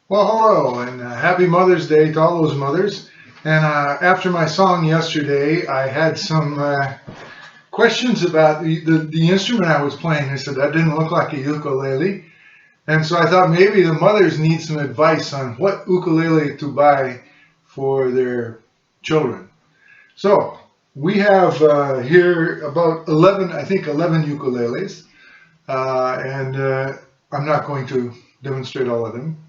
Well, hello, and happy Mother's Day to all those mothers. And after my song yesterday, I had some questions about the instrument I was playing. They said that didn't look like a ukulele. And so I thought maybe the mothers need some advice on what ukulele to buy for their children. So we have here about 11, I think 11 ukuleles. And I'm not going to demonstrate all of them.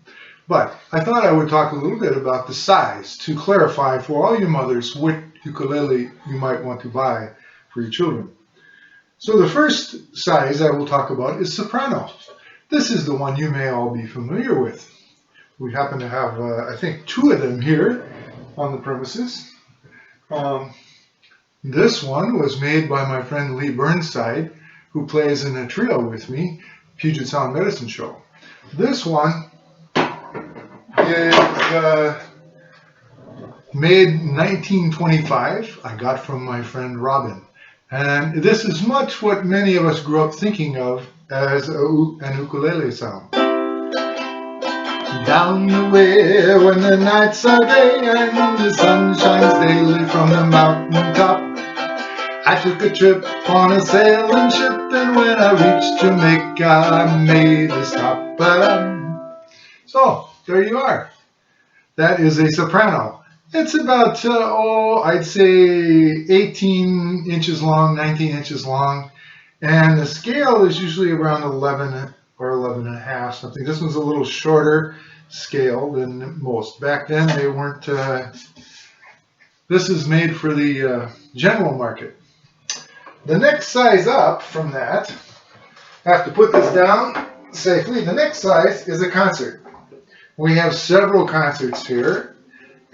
But I thought I would talk a little bit about the size to clarify for all you mothers what ukulele you might want to buy for your children. So the first size I will talk about is Soprano. This is the one you may all be familiar with. We happen to have, I think, 2 of them here on the premises. This one was made by my friend Lee Burnside, who plays in a trio with me, Puget Sound Medicine Show. This one is made 1925. I got from my friend Robin. And this is much what many of us grew up thinking of as an ukulele sound. Down the way when the nights are gay and the sun shines daily from the mountain top, I took a trip on a sailing ship, and when I reached Jamaica, I made a stop. So, there you are. That is a soprano. It's about, I'd say 18 inches long, 19 inches long, and the scale is usually around 11 or 11 and a half, something. This one's a little shorter scale than most. Back then, they weren't, this is made for the general market. The next size up from that, I have to put this down safely. The next size is a concert. We have several concerts here,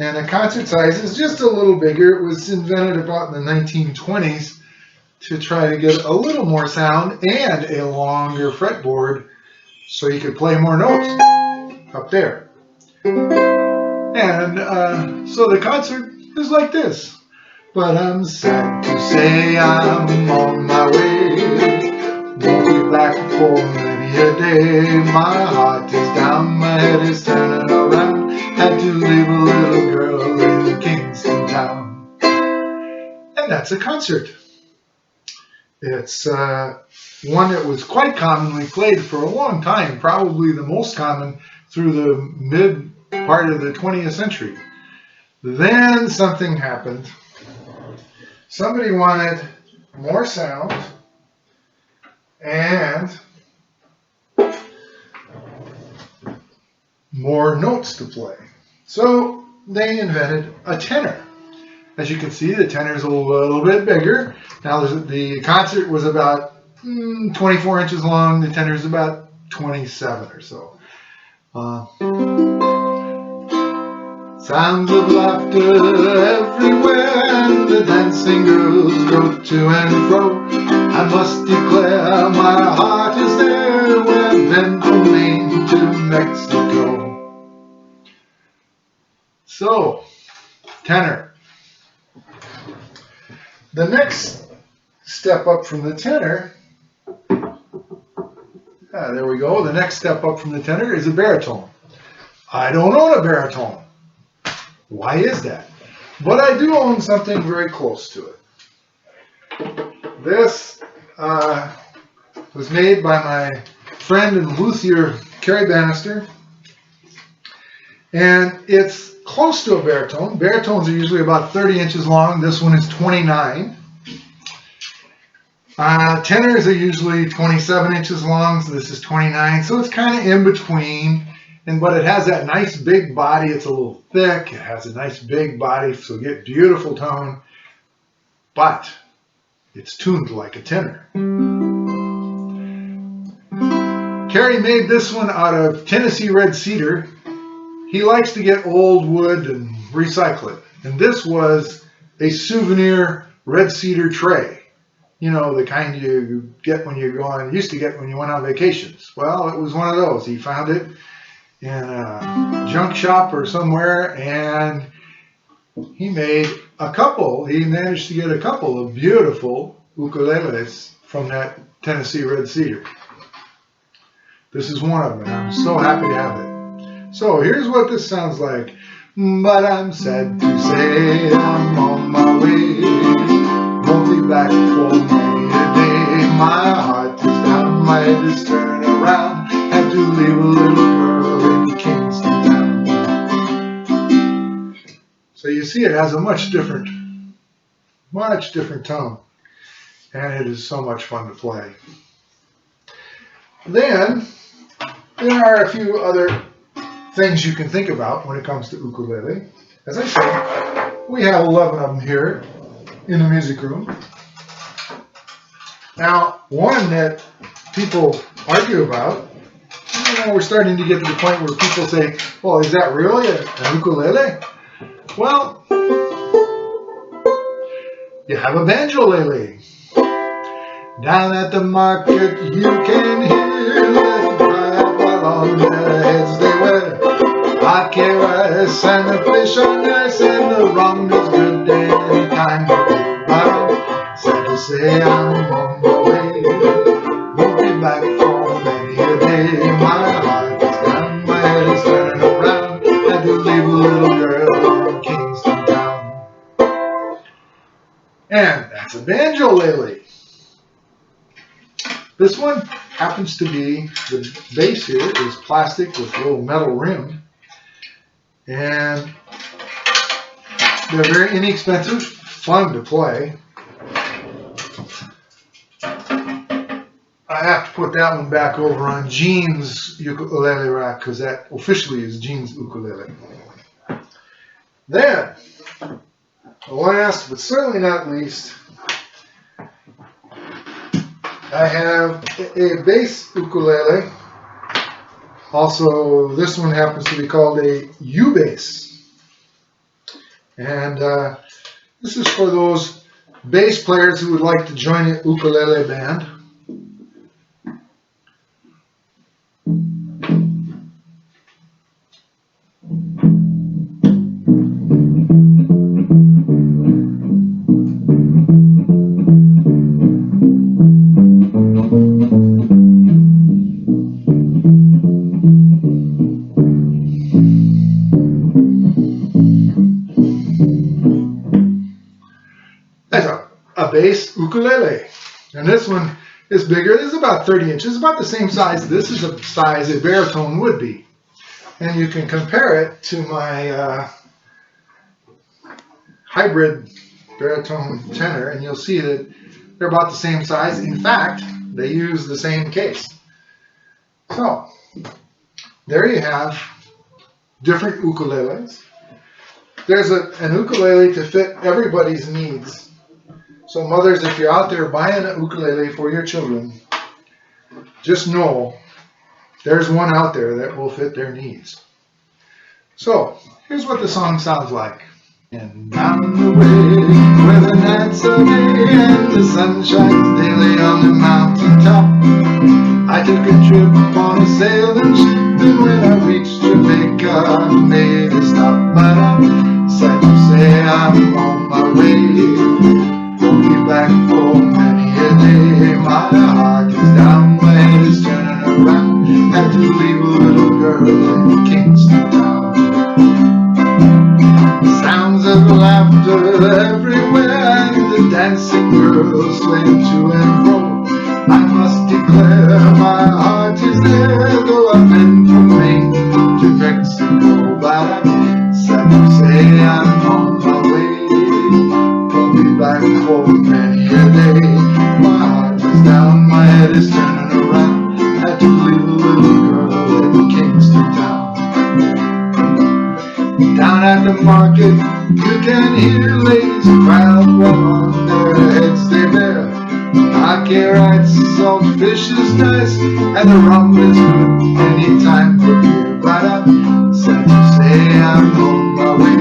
and a concert size is just a little bigger. It was invented about in the 1920s to try to get a little more sound and a longer fretboard so you could play more notes up there. And so the concert is like this. But I'm sad to say I'm on my way. Won't be back for many a day. My heart is down, my head is turning around. Had to leave a little girl in Kingston town. And that's a concert. It's one that was quite commonly played for a long time, probably the most common through the mid part of the 20th century. Then something happened. Somebody wanted more sound and more notes to play. So they invented a tenor. As you can see, the tenor is a little bit bigger. Now the concert was about 24 inches long. The tenor is about 27 or so. Sounds of laughter everywhere, and the dancing girls go to and fro. I must declare my heart is there, where I've been from Maine to Mexico. So, tenor. The next step up from the tenor, there we go. The next step up from the tenor is a baritone. I don't own a baritone. Why is that? But I do own something very close to it. This was made by my friend and luthier, Carrie Bannister. And it's close to a baritone. Baritones are usually about 30 inches long. This one is 29. Tenors are usually 27 inches long, so this is 29. So it's kind of in between. But it has that nice big body. It's a little thick. It has a nice big body, so you get beautiful tone. But it's tuned like a tenor. Carrie made this one out of Tennessee red cedar. He likes to get old wood and recycle it. And this was a souvenir red cedar tray. You know, the kind you get when you're going, used to get when you went on vacations. Well, it was one of those. He found it in a junk shop or somewhere, and he made a couple. He managed to get a couple of beautiful ukuleles from that Tennessee red cedar. This is one of them, and I'm so happy to have it. So here's what this sounds like. But I'm sad to say I'm on my way. Won't be back for many a day. My heart is down, my head is turning around. Had to leave a little girl in Kingston town. So you see, it has a much different tone, and it is so much fun to play. Then there are a few other things you can think about when it comes to ukulele. As I said, we have 11 of them here in the music room. Now, one that people argue about, we're starting to get to the point where people say, well, is that really an ukulele? Well, you have a banjo-lele. Down at the market you can hear them cry out while on their heads they wear hot rice and the fish are nice and the rum is good any time of year. But I'm sad to say I'm on my way. Won't be back for many a day. My heart is down, my head is turning around. Had to leave a little girl in Kingston town. And that's a banjo-lele. This one happens to be, the base here is plastic with a little metal rim. And they're very inexpensive, fun to play. I have to put that one back over on Gene's ukulele rack because that officially is Gene's ukulele. Then, last but certainly not least, I have a bass ukulele. Also, this one happens to be called a U-bass. And this is for those bass players who would like to join a ukulele band. A bass ukulele, and this one is bigger. This is about 30 inches, about the same size. This is a size a baritone would be, and you can compare it to my hybrid baritone tenor, and you'll see that they're about the same size. In fact, they use the same case. So there you have different ukuleles. There's an ukulele to fit everybody's needs. So mothers, if you're out there buying a ukulele for your children, just know there's one out there that will fit their needs. So here's what the song sounds like. And down the way where the nights are gay and the sun shines daily on the mountain top, I took a trip on a sailing ship, and when I reached Jamaica I made a stop. But I'm sad to say I'm on my way. Won't be back for many a day. My heart is down, my head is turning around. Had to leave a little girl in Kingston town. Sounds of laughter everywhere and the dancing girls swaying to and fro. I must declare my heart is there, though I've been from Maine to Mexico. But I'm sad to say I'm on my way. Back for many a day. My heart is down, my head is turning around. Had to leave a little girl in Kingston town. Down at the market you can hear ladies cry out while on their heads they bear hockey rights, salt fish is nice, and the rum is good any time for beer. But I'm sad to say I'm on my way.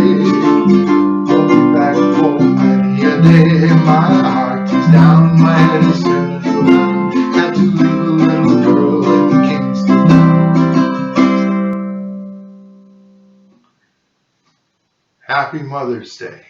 Won't be back for many a day. My heart is down, my head is turning around. Had to leave a little girl in Kingston town. Happy Mother's Day.